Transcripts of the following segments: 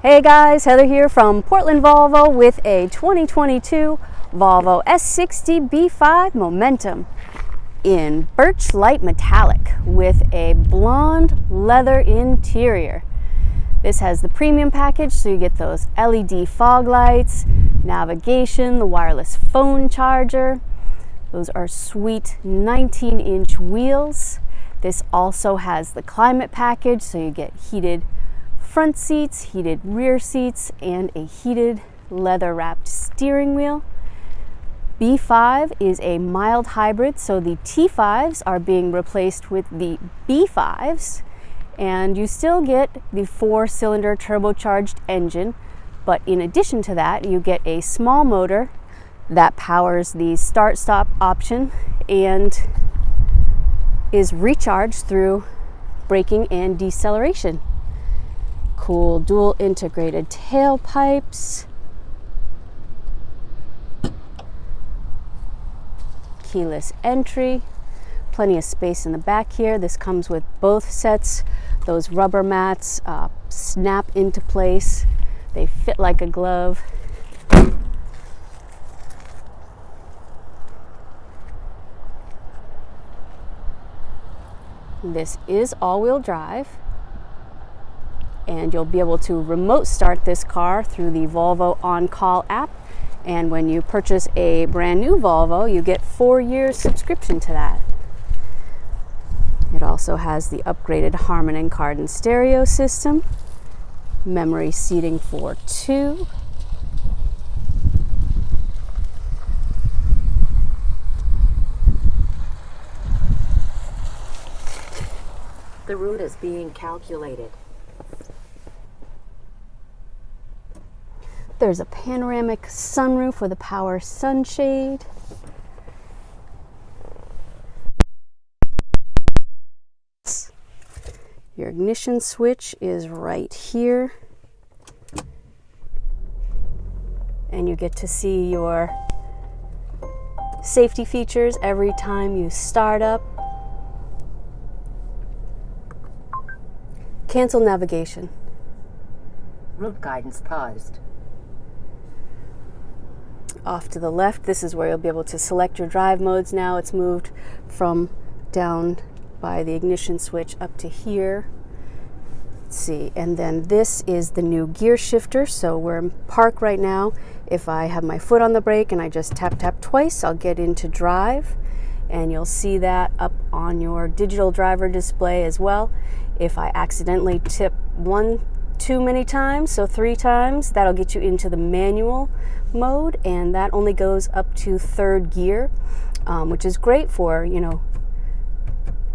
Hey guys, Heather here from Portland Volvo with a 2022 Volvo S60 B5 Momentum in Birch Light Metallic with a blonde leather interior. This has the premium package, so you get those LED fog lights, navigation, the wireless phone charger. Those are sweet 19-inch wheels. This also has the climate package, so you get heated front seats, heated rear seats, and a heated leather-wrapped steering wheel. B5 is a mild hybrid, so the T5s are being replaced with the B5s, and you still get the 4-cylinder turbocharged engine, but in addition to that, you get a small motor that powers the start-stop option and is recharged through braking and deceleration. Cool dual integrated tailpipes, keyless entry, plenty of space in the back here. This comes with both sets. Those rubber mats snap into place. They fit like a glove. This is all-wheel drive, and you'll be able to remote start this car through the Volvo On-Call app. And when you purchase a brand new Volvo, you get 4 years subscription to that. It also has the upgraded Harman and Kardon stereo system, memory seating for 2. The route is being calculated. There's a panoramic sunroof with a power sunshade. Your ignition switch is right here. And you get to see your safety features every time you start up. Cancel navigation. Route guidance paused. Off to the left, this is where you'll be able to select your drive modes now. It's moved from down by the ignition switch up to here. Let's see, and then this is the new gear shifter. So we're in park right now. If I have my foot on the brake and I just tap twice, I'll get into drive, and you'll see that up on your digital driver display as well. If I accidentally tip too many times, so 3 times, that'll get you into the manual mode, and that only goes up to 3rd gear, which is great for,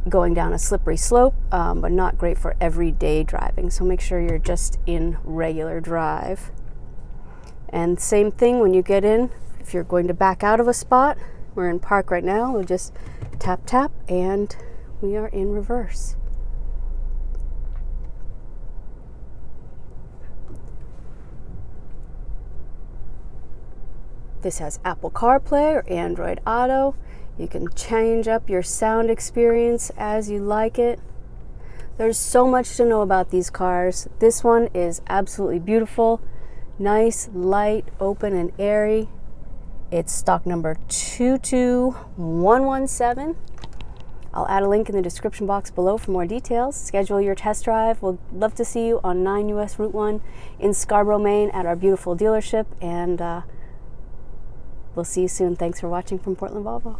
going down a slippery slope, but not great for everyday driving. So make sure you're just in regular drive. And same thing when you get in, if you're going to back out of a spot, we're in park right now, we'll just tap, and we are in reverse. This has Apple CarPlay or Android Auto. You can change up your sound experience as you like it. There's so much to know about these cars. This one is absolutely beautiful. Nice, light, open, and airy. It's stock number 22117. I'll add a link in the description box below for more details. Schedule your test drive. We'll love to see you on 9 US Route 1 in Scarborough, Maine at our beautiful dealership, and we'll see you soon. Thanks for watching from Portland Volvo.